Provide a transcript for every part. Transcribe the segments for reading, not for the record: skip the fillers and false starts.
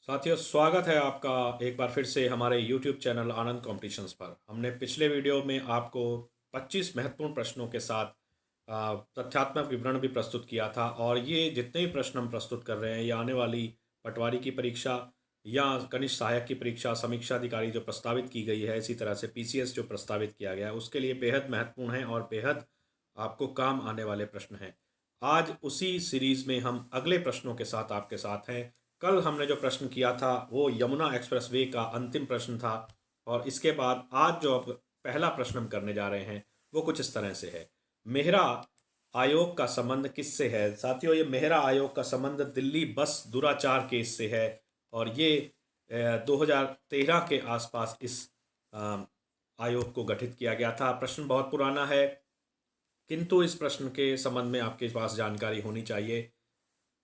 साथियों, स्वागत है आपका एक बार फिर से हमारे YouTube चैनल आनंद कॉम्पिटिशन्स पर। हमने पिछले वीडियो में आपको 25 महत्वपूर्ण प्रश्नों के साथ तथ्यात्मक विवरण भी प्रस्तुत किया था, और ये जितने भी प्रश्न हम प्रस्तुत कर रहे हैं ये आने वाली पटवारी की परीक्षा या कनिष्ठ सहायक की परीक्षा, समीक्षा अधिकारी जो प्रस्तावित की गई है, इसी तरह से PCS जो प्रस्तावित किया गया है उसके लिए बेहद महत्वपूर्ण है और बेहद आपको काम आने वाले प्रश्न हैं। आज उसी सीरीज़ में हम अगले प्रश्नों के साथ आपके साथ हैं। कल हमने जो प्रश्न किया था वो यमुना एक्सप्रेसवे का अंतिम प्रश्न था, और इसके बाद आज जो अब पहला प्रश्न हम करने जा रहे हैं वो कुछ इस तरह से है। मेहरा आयोग का संबंध किससे है? साथियों, ये मेहरा आयोग का संबंध दिल्ली बस दुराचार केस से है, और ये 2013 के आसपास इस आयोग को गठित किया गया था। प्रश्न बहुत पुराना है, किंतु इस प्रश्न के संबंध में आपके पास जानकारी होनी चाहिए।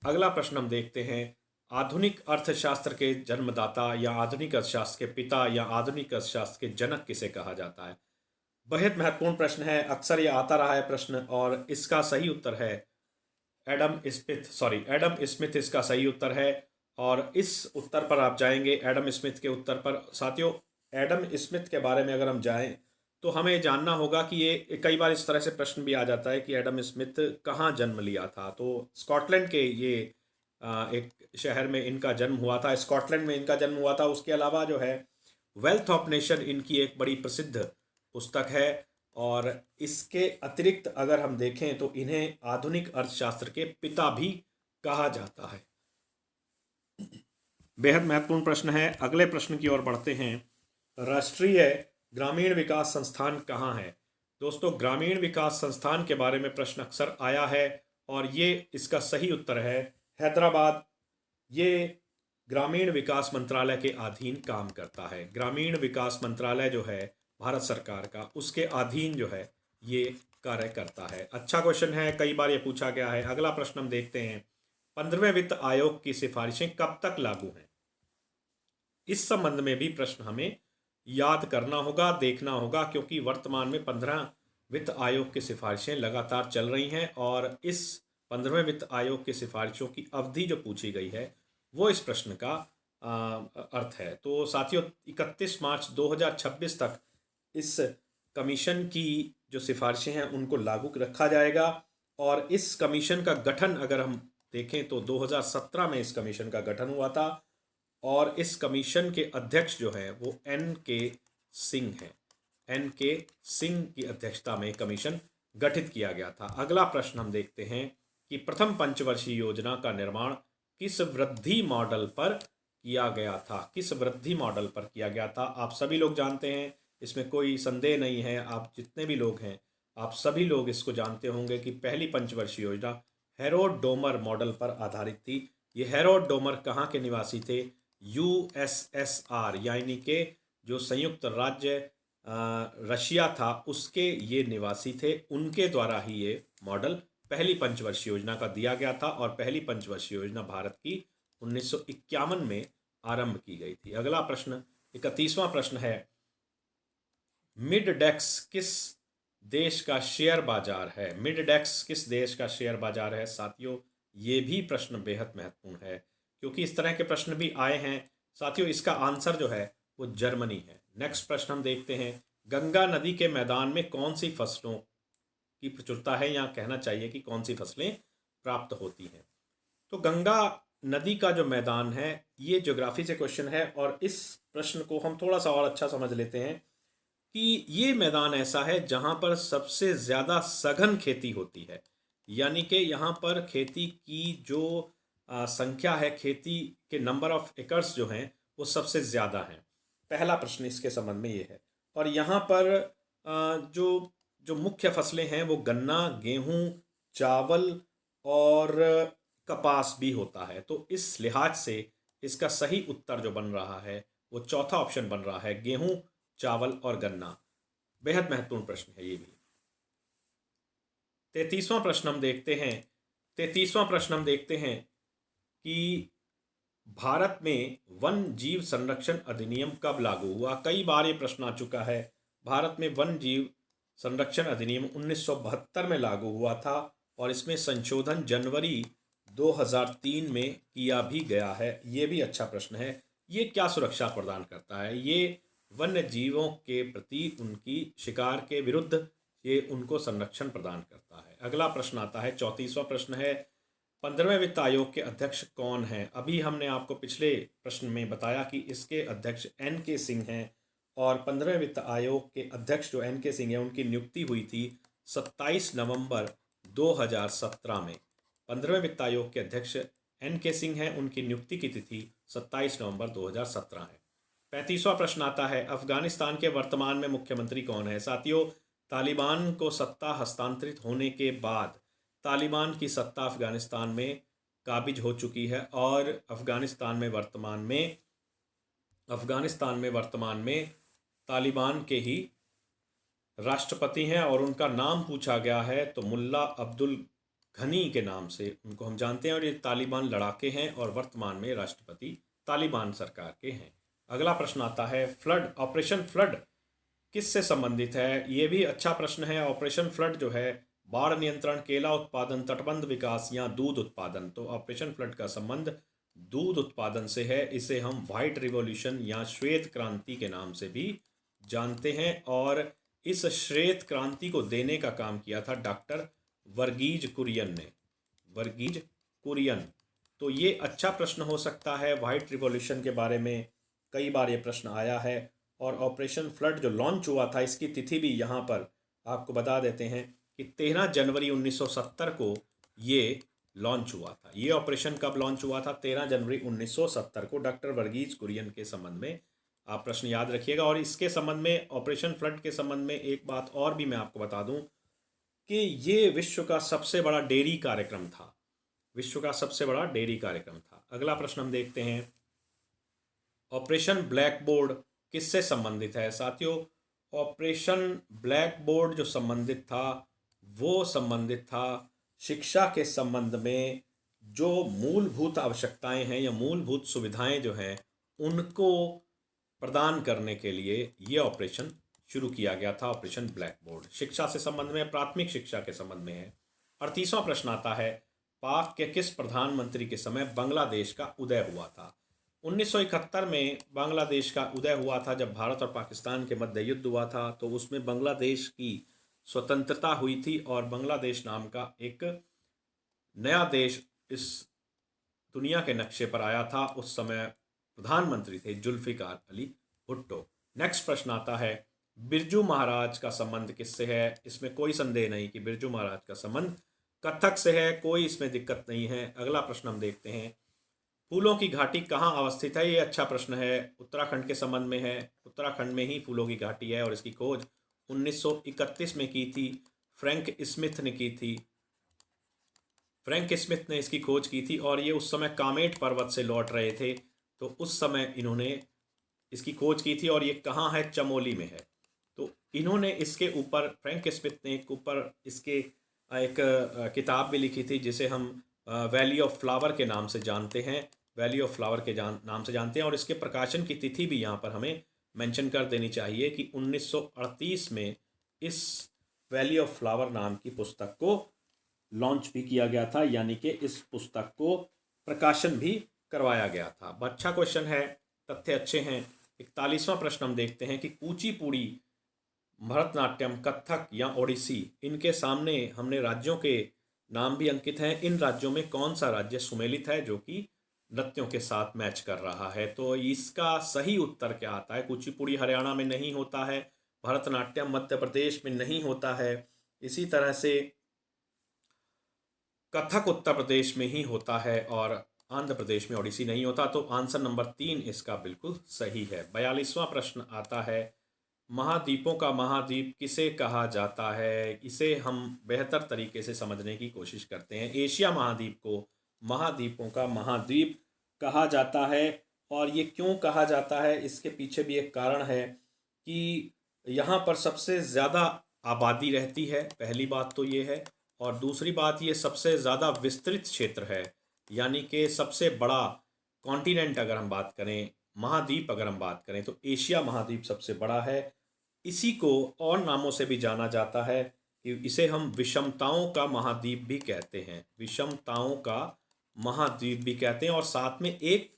अगला प्रश्न हम देखते हैं। आधुनिक अर्थशास्त्र के जन्मदाता या आधुनिक अर्थशास्त्र के पिता या आधुनिक अर्थशास्त्र के जनक किसे कहा जाता है? बेहद महत्वपूर्ण प्रश्न है, अक्सर ये आता रहा है प्रश्न, और इसका सही उत्तर है एडम स्मिथ इसका सही उत्तर है। और इस उत्तर पर आप जाएंगे, एडम स्मिथ के उत्तर पर। साथियों, एडम स्मिथ के बारे में अगर हम जाएं तो हमें जानना होगा कि ये कई बार इस तरह से प्रश्न भी आ जाता है कि एडम स्मिथ कहाँ जन्म लिया था। तो स्कॉटलैंड के ये एक शहर में इनका जन्म हुआ था, स्कॉटलैंड में इनका जन्म हुआ था। उसके अलावा जो है वेल्थ ऑफ नेशन इनकी एक बड़ी प्रसिद्ध पुस्तक है, और इसके अतिरिक्त अगर हम देखें तो इन्हें आधुनिक अर्थशास्त्र के पिता भी कहा जाता है। बेहद महत्वपूर्ण प्रश्न है। अगले प्रश्न की ओर बढ़ते हैं। राष्ट्रीय ग्रामीण विकास संस्थान कहाँ है? दोस्तों, ग्रामीण विकास संस्थान के बारे में प्रश्न अक्सर आया है, और ये इसका सही उत्तर है हैदराबाद। ये ग्रामीण विकास मंत्रालय के अधीन काम करता है। ग्रामीण विकास मंत्रालय जो है भारत सरकार का, उसके अधीन जो है ये कार्य करता है। अच्छा क्वेश्चन है, कई बार ये पूछा गया है। अगला प्रश्न हम देखते हैं। 15वें वित्त आयोग की सिफारिशें कब तक लागू हैं? इस संबंध में भी प्रश्न हमें याद करना होगा, देखना होगा, क्योंकि वर्तमान में 15 वित्त आयोग की सिफारिशें लगातार चल रही हैं, और इस 15वें वित्त आयोग की सिफारिशों की अवधि जो पूछी गई है वो इस प्रश्न का अर्थ है। तो साथियों, 31 मार्च 2026 तक इस कमीशन की जो सिफारिशें हैं उनको लागू रखा जाएगा। और इस कमीशन का गठन अगर हम देखें तो 2017 में इस कमीशन का गठन हुआ था, और इस कमीशन के अध्यक्ष जो हैं वो NK सिंह हैं। NK सिंह की अध्यक्षता में कमीशन गठित किया गया था। अगला प्रश्न हम देखते हैं कि प्रथम पंचवर्षीय योजना का निर्माण किस वृद्धि मॉडल पर किया गया था? किस वृद्धि मॉडल पर किया गया था? आप सभी लोग जानते हैं, इसमें कोई संदेह नहीं है। आप जितने भी लोग हैं, आप सभी लोग इसको जानते होंगे कि पहली पंचवर्षीय योजना हेरोड डोमर मॉडल पर आधारित थी। ये हेरोड डोमर कहाँ के निवासी थे? USSR यानी कि जो संयुक्त राज्य रशिया था उसके ये निवासी थे। उनके द्वारा ही ये मॉडल पहली पंचवर्षीय योजना का दिया गया था, और पहली पंचवर्षीय योजना भारत की 1951 में आरंभ की गई थी। अगला प्रश्न, 31वां प्रश्न है। मिड डेक्स किस देश का शेयर बाजार है? मिड डेक्स किस देश का शेयर बाजार है? साथियों, ये भी प्रश्न बेहद महत्वपूर्ण है, क्योंकि इस तरह के प्रश्न भी आए हैं। साथियों, इसका आंसर जो है वो जर्मनी है। नेक्स्ट प्रश्न हम देखते हैं। गंगा नदी के मैदान में कौन सी फसलों की प्रचुरता है, या कहना चाहिए कि कौन सी फसलें प्राप्त होती हैं? तो गंगा नदी का जो मैदान है, ये ज्योग्राफी से क्वेश्चन है, और इस प्रश्न को हम थोड़ा सा और अच्छा समझ लेते हैं कि ये मैदान ऐसा है जहाँ पर सबसे ज़्यादा सघन खेती होती है। यानी कि यहाँ पर खेती की जो संख्या है, खेती के नंबर ऑफ एकर्स जो हैं वो सबसे ज़्यादा हैं। पहला प्रश्न इसके संबंध में ये है। और यहाँ पर जो जो मुख्य फसलें हैं वो गन्ना, गेहूँ, चावल और कपास भी होता है। तो इस लिहाज से इसका सही उत्तर जो बन रहा है वो चौथा ऑप्शन बन रहा है, गेहूँ, चावल और गन्ना। बेहद महत्वपूर्ण प्रश्न है ये भी। 33वां प्रश्न हम देखते हैं। 33वां प्रश्न हम देखते हैं कि भारत में वन जीव संरक्षण अधिनियम कब लागू हुआ? कई बार ये प्रश्न आ चुका है। भारत में वन जीव संरक्षण अधिनियम 1972 में लागू हुआ था, और इसमें संशोधन जनवरी 2003 में किया भी गया है? ये भी अच्छा प्रश्न है। ये क्या सुरक्षा प्रदान करता है? ये वन्य जीवों के प्रति उनकी शिकार के विरुद्ध ये उनको संरक्षण प्रदान करता है। अगला प्रश्न आता है, 34वां प्रश्न है, 15वें वित्त आयोग के अध्यक्ष कौन हैं? अभी हमने आपको पिछले प्रश्न में बताया कि इसके अध्यक्ष एन.के. सिंह हैं और 15वें वित्त आयोग के अध्यक्ष जो एन.के. सिंह हैं उनकी नियुक्ति हुई थी 27 नवंबर 2017 में। 15वें वित्त आयोग के अध्यक्ष एन.के. सिंह हैं, उनकी नियुक्ति की तिथि 27 नवंबर 2017 है। 35वां प्रश्न आता है, अफगानिस्तान के वर्तमान में मुख्यमंत्री कौन है? साथियों, तालिबान को सत्ता हस्तांतरित होने के बाद तालिबान की सत्ता अफगानिस्तान में काबिज हो चुकी है और अफगानिस्तान में वर्तमान में तालिबान के ही राष्ट्रपति हैं और उनका नाम पूछा गया है तो मुल्ला अब्दुल घनी के नाम से उनको हम जानते हैं और ये तालिबान लड़ाके हैं और वर्तमान में राष्ट्रपति तालिबान सरकार के हैं। अगला प्रश्न आता है, फ्लड, ऑपरेशन फ्लड किससे संबंधित है? ये भी अच्छा प्रश्न है। ऑपरेशन फ्लड जो है बाढ़ नियंत्रण, केला उत्पादन, तटबंध विकास या दूध उत्पादन। तो ऑपरेशन फ्लड का संबंध दूध उत्पादन से है। इसे हम व्हाइट रिवॉल्यूशन या श्वेत क्रांति के नाम से भी जानते हैं और इस श्वेत क्रांति को देने का काम किया था डॉक्टर वर्गीज कुरियन ने। वर्गीज कुरियन, तो ये अच्छा प्रश्न हो सकता है। व्हाइट रिवॉल्यूशन के बारे में कई बार ये प्रश्न आया है और ऑपरेशन फ्लड जो लॉन्च हुआ था इसकी तिथि भी यहाँ पर आपको बता देते हैं कि 13 जनवरी 1970 को ये लॉन्च हुआ था। ये ऑपरेशन कब लॉन्च हुआ था? 13 जनवरी 1970 को डॉक्टर वर्गीज कुरियन के संबंध में आप प्रश्न याद रखिएगा। और इसके संबंध में, ऑपरेशन फ्लड के संबंध में एक बात और भी मैं आपको बता दूं कि ये विश्व का सबसे बड़ा डेयरी कार्यक्रम था। विश्व का सबसे बड़ा डेयरी कार्यक्रम था। अगला प्रश्न हम देखते हैं, ऑपरेशन ब्लैक बोर्ड किससे संबंधित है? साथियों, ऑपरेशन ब्लैक बोर्ड जो संबंधित था वो संबंधित था शिक्षा के संबंध में। जो मूलभूत आवश्यकताएं हैं या मूलभूत सुविधाएं जो हैं उनको प्रदान करने के लिए ये ऑपरेशन शुरू किया गया था। ऑपरेशन ब्लैक बोर्ड शिक्षा से संबंध में, प्राथमिक शिक्षा के संबंध में है। 38वां प्रश्न आता है, पाक के किस प्रधानमंत्री के समय बांग्लादेश का उदय हुआ था? 1971 में बांग्लादेश का उदय हुआ था जब भारत और पाकिस्तान के मध्य युद्ध हुआ था। तो उसमें बांग्लादेश की स्वतंत्रता हुई थी और बांग्लादेश नाम का एक नया देश इस दुनिया के नक्शे पर आया था। उस समय प्रधानमंत्री थे जुल्फिकार अली भुट्टो। नेक्स्ट प्रश्न आता है, बिरजू महाराज का संबंध किससे है? इसमें कोई संदेह नहीं कि बिरजू महाराज का संबंध कथक से है, कोई इसमें दिक्कत नहीं है। अगला प्रश्न हम देखते हैं, फूलों की घाटी कहाँ अवस्थित है? ये अच्छा प्रश्न है। उत्तराखंड के संबंध में है। उत्तराखंड में ही फूलों की घाटी है और इसकी खोज 1931 में की थी। फ्रैंक स्मिथ ने की थी। फ्रैंक स्मिथ ने इसकी खोज की थी और ये उस समय कामेट पर्वत से लौट रहे थे। तो उस समय इन्होंने इसकी खोज की थी और ये कहाँ है? चमोली में है। तो इन्होंने इसके ऊपर, फ्रैंक स्मिथ ने एक ऊपर इसके एक किताब भी लिखी थी जिसे हम वैली ऑफ फ्लावर के नाम से जानते हैं। वैली ऑफ फ्लावर के नाम से जानते हैं और इसके प्रकाशन की तिथि भी यहाँ पर हमें मेंशन कर देनी चाहिए कि 1938 में इस वैली ऑफ फ्लावर नाम की पुस्तक को लॉन्च भी किया गया था, यानी कि इस पुस्तक को प्रकाशन भी करवाया गया था। अच्छा क्वेश्चन है, तथ्य अच्छे हैं। 41वां प्रश्न हम देखते हैं कि कुचिपुड़ी, भरतनाट्यम, कथक या ओडिसी, इनके सामने हमने राज्यों के नाम भी अंकित हैं। इन राज्यों में कौन सा राज्य सुमेलित है जो कि नृत्यों के साथ मैच कर रहा है? तो इसका सही उत्तर क्या आता है? कुचिपुड़ी हरियाणा में नहीं होता है, भरतनाट्यम मध्य प्रदेश में नहीं होता है, इसी तरह से कथक उत्तर प्रदेश में ही होता है और आंध्र प्रदेश में ओडिसी नहीं होता। तो आंसर नंबर 3 इसका बिल्कुल सही है। 42वां प्रश्न आता है, महाद्वीपों का महाद्वीप किसे कहा जाता है? इसे हम बेहतर तरीके से समझने की कोशिश करते हैं। एशिया महाद्वीप को महाद्वीपों का महाद्वीप कहा जाता है और ये क्यों कहा जाता है, इसके पीछे भी एक कारण है कि यहाँ पर सबसे ज़्यादा आबादी रहती है, पहली बात तो ये है। और दूसरी बात, ये सबसे ज़्यादा विस्तृत क्षेत्र है, यानी कि सबसे बड़ा कॉन्टिनेंट अगर हम बात करें, महाद्वीप अगर हम बात करें तो एशिया महाद्वीप सबसे बड़ा है। इसी को और नामों से भी जाना जाता है कि इसे हम विषमताओं का महाद्वीप भी कहते हैं। विषमताओं का महाद्वीप भी कहते हैं। और साथ में एक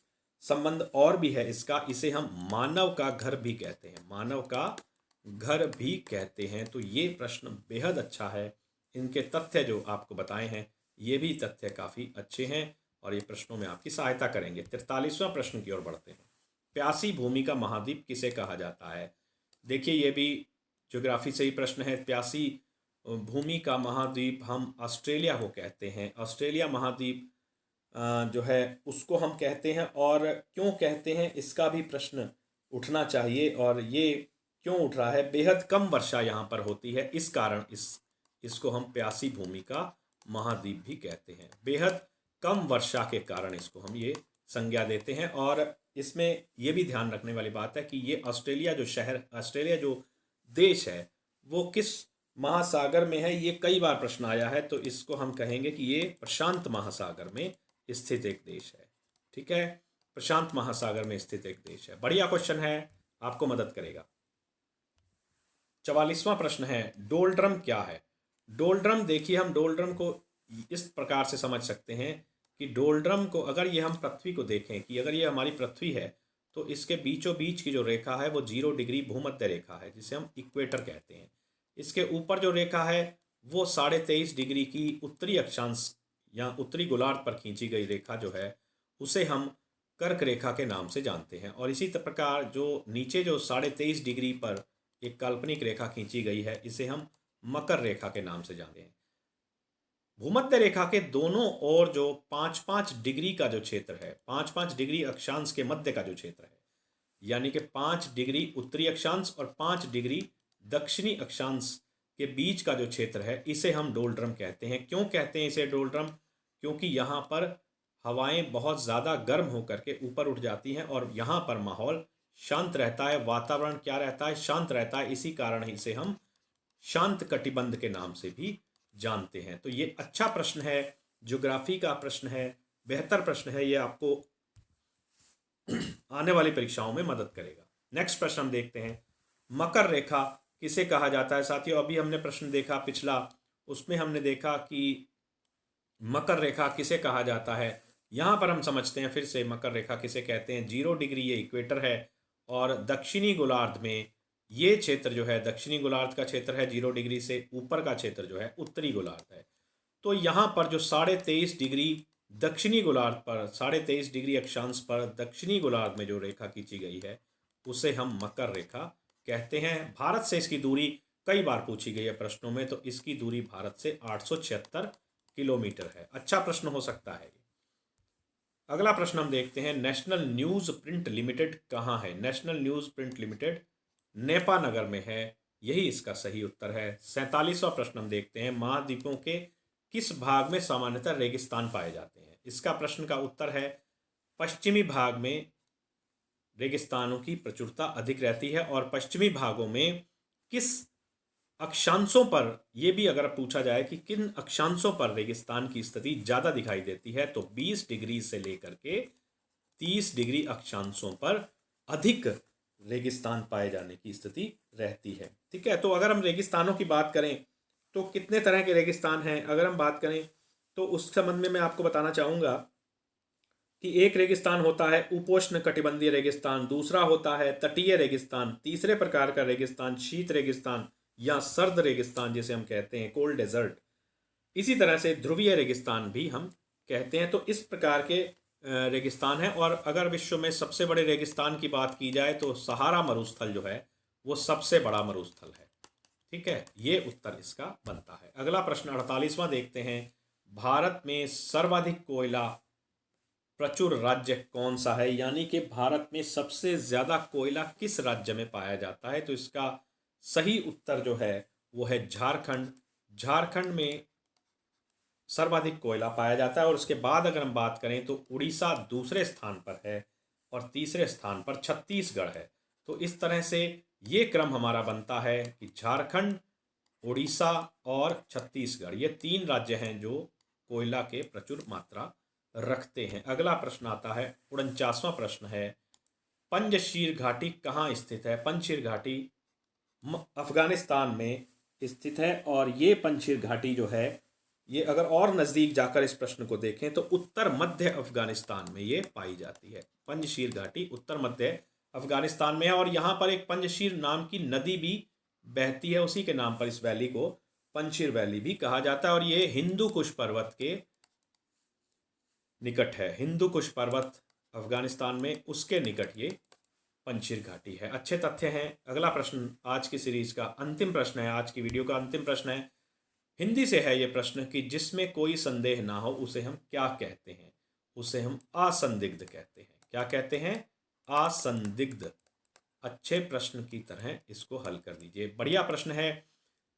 संबंध और भी है इसका, इसे हम मानव का घर भी कहते हैं, मानव का घर भी कहते हैं। तो ये प्रश्न बेहद अच्छा है। इनके तथ्य जो आपको बताए हैं ये भी तथ्य काफ़ी अच्छे हैं और ये प्रश्नों में आपकी सहायता करेंगे। 43वां प्रश्न की ओर बढ़ते हैं। प्यासी भूमि का महाद्वीप किसे कहा जाता है? देखिए ये भी ज्योग्राफी से ही प्रश्न है। प्यासी भूमि का महाद्वीप हम ऑस्ट्रेलिया को कहते हैं। ऑस्ट्रेलिया महाद्वीप जो है उसको हम कहते हैं। और क्यों कहते हैं इसका भी प्रश्न उठना चाहिए, और ये क्यों उठ रहा है? बेहद कम वर्षा यहाँ पर होती है, इस कारण इसको हम प्यासी भूमि का महाद्वीप भी कहते हैं। बेहद कम वर्षा के कारण इसको हम ये संज्ञा देते हैं। और इसमें ये भी ध्यान रखने वाली बात है कि ये ऑस्ट्रेलिया जो देश है वो किस महासागर में है, ये कई बार प्रश्न आया है। तो इसको हम कहेंगे कि ये प्रशांत महासागर में स्थित एक देश है। ठीक है, प्रशांत महासागर में स्थित एक देश है। बढ़िया क्वेश्चन है, आपको मदद करेगा। 44वां प्रश्न है, डोलड्रम क्या है? डोलड्रम, देखिए हम डोलड्रम को इस प्रकार से समझ सकते हैं कि डोलड्रम को, अगर ये हम पृथ्वी को देखें कि अगर ये हमारी पृथ्वी है तो इसके बीचों बीच की जो रेखा है वो 0 डिग्री भूमध्य रेखा है, जिसे हम इक्वेटर कहते हैं। इसके ऊपर जो रेखा है वो 23.5 डिग्री की उत्तरी अक्षांश या उत्तरी गोलार्ध पर खींची गई रेखा जो है उसे हम कर्क रेखा के नाम से जानते हैं। और इसी प्रकार जो नीचे जो 23.5 डिग्री पर एक काल्पनिक रेखा खींची गई है इसे हम मकर रेखा के नाम से जानते हैं। भूमध्य रेखा के दोनों ओर जो 5-5 डिग्री का जो क्षेत्र है, 5-5 डिग्री अक्षांश के मध्य का जो क्षेत्र है, यानी कि 5 डिग्री उत्तरी अक्षांश और 5 डिग्री दक्षिणी अक्षांश के बीच का जो क्षेत्र है इसे हम डोलड्रम कहते हैं। क्यों कहते हैं इसे डोलड्रम? क्योंकि यहाँ पर हवाएं बहुत ज़्यादा गर्म होकर के ऊपर उठ जाती हैं और यहाँ पर माहौल शांत रहता है, वातावरण क्या रहता है? शांत रहता है। इसी कारण इसे हम शांत कटिबंध के नाम से भी जानते हैं। तो ये अच्छा प्रश्न है, ज्योग्राफी का प्रश्न है, बेहतर प्रश्न है, ये आपको आने वाली परीक्षाओं में मदद करेगा। नेक्स्ट प्रश्न हम देखते हैं, मकर रेखा किसे कहा जाता है? साथियों अभी हमने प्रश्न देखा पिछला, उसमें हमने देखा कि मकर रेखा किसे कहा जाता है। यहाँ पर हम समझते हैं फिर से मकर रेखा किसे कहते हैं। 0 डिग्री ये इक्वेटर है और दक्षिणी गोलार्ध में ये क्षेत्र जो है, दक्षिणी गोलार्ध का क्षेत्र है 0 डिग्री से ऊपर का क्षेत्र जो है उत्तरी गोलार्ध है। तो यहाँ पर जो 23.5 डिग्री दक्षिणी गोलार्ध पर, 23.5 डिग्री अक्षांश पर दक्षिणी गोलार्ध में जो रेखा खींची गई है उसे हम मकर रेखा कहते हैं। भारत से इसकी दूरी कई बार पूछी गई है प्रश्नों में, तो इसकी दूरी भारत से 876 किलोमीटर है। अच्छा प्रश्न हो सकता है। अगला प्रश्न हम देखते हैं, नेशनल न्यूज़ प्रिंट लिमिटेड कहाँ है? National news print limited Nepanagar में है, यही इसका सही उत्तर है। 47वां प्रश्न हम देखते हैं, महाद्वीपों के किस भाग में सामान्यतः रेगिस्तान पाए जाते हैं? इसका प्रश्न का उत्तर है पश्चिमी भाग में रेगिस्तानों की प्रचुरता अधिक रहती है। और पश्चिमी भागों में किस अक्षांशों पर, यह भी अगर पूछा जाए कि किन अक्षांशों पर रेगिस्तान की स्थिति ज़्यादा दिखाई देती है, तो 20 डिग्री से लेकर के 30 डिग्री अक्षांशों पर अधिक रेगिस्तान पाए जाने की स्थिति रहती है। ठीक है, तो अगर हम रेगिस्तानों की बात करें तो कितने तरह के रेगिस्तान हैं? अगर हम बात करें तो उस संबंध में मैं आपको बताना चाहूँगा कि एक रेगिस्तान होता है उपोष्ण कटिबंधीय रेगिस्तान, दूसरा होता है तटीय रेगिस्तान, तीसरे प्रकार का रेगिस्तान शीत रेगिस्तान या सर्द रेगिस्तान जिसे हम कहते हैं कोल्ड डेजर्ट। इसी तरह से ध्रुवीय रेगिस्तान भी हम कहते हैं। तो इस प्रकार के रेगिस्तान है। और अगर विश्व में सबसे बड़े रेगिस्तान की बात की जाए तो सहारा मरुस्थल जो है वो सबसे बड़ा मरुस्थल है। ठीक है, ये उत्तर इसका बनता है। अगला प्रश्न 48वां देखते हैं, भारत में सर्वाधिक कोयला प्रचुर राज्य कौन सा है? यानी कि भारत में सबसे ज्यादा कोयला किस राज्य में पाया जाता है? तो इसका सही उत्तर जो है वो है झारखंड। झारखंड में सर्वाधिक कोयला पाया जाता है। और उसके बाद अगर हम बात करें तो उड़ीसा दूसरे स्थान पर है और तीसरे स्थान पर छत्तीसगढ़ है। तो इस तरह से ये क्रम हमारा बनता है कि झारखंड, उड़ीसा और छत्तीसगढ़, ये 3 राज्य हैं जो कोयला के प्रचुर मात्रा रखते हैं। अगला प्रश्न आता है 49वां प्रश्न है, पंजशीर घाटी कहाँ स्थित है? पंजशीर घाटी अफगानिस्तान में स्थित है। और ये पंजशीर घाटी जो है ये अगर और नज़दीक जाकर इस प्रश्न को देखें तो उत्तर मध्य अफगानिस्तान में ये पाई जाती है। पंजशीर घाटी उत्तर मध्य अफगानिस्तान में है और यहाँ पर एक पंजशीर नाम की नदी भी बहती है, उसी के नाम पर इस वैली को पंजशीर वैली भी कहा जाता है। और ये हिंदू कुश पर्वत के निकट है। हिंदू कुश पर्वत अफगानिस्तान में, उसके निकट ये पंजशीर घाटी है। अच्छे तथ्य हैं। अगला प्रश्न आज की सीरीज का अंतिम प्रश्न है, आज की वीडियो का अंतिम प्रश्न है। हिंदी से है ये प्रश्न कि जिसमें कोई संदेह ना हो उसे हम क्या कहते हैं? उसे हम असंदिग्ध कहते हैं। क्या कहते हैं? असंदिग्ध। अच्छे प्रश्न की तरह इसको हल कर लीजिए। बढ़िया प्रश्न है।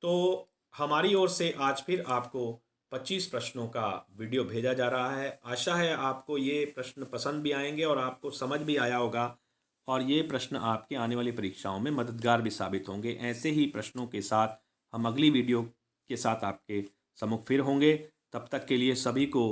तो हमारी ओर से आज फिर आपको 25 प्रश्नों का वीडियो भेजा जा रहा है। आशा है आपको ये प्रश्न पसंद भी आएंगे और आपको समझ भी आया होगा और ये प्रश्न आपके आने वाली परीक्षाओं में मददगार भी साबित होंगे। ऐसे ही प्रश्नों के साथ हम अगली वीडियो के साथ आपके सम्मुख फिर होंगे। तब तक के लिए सभी को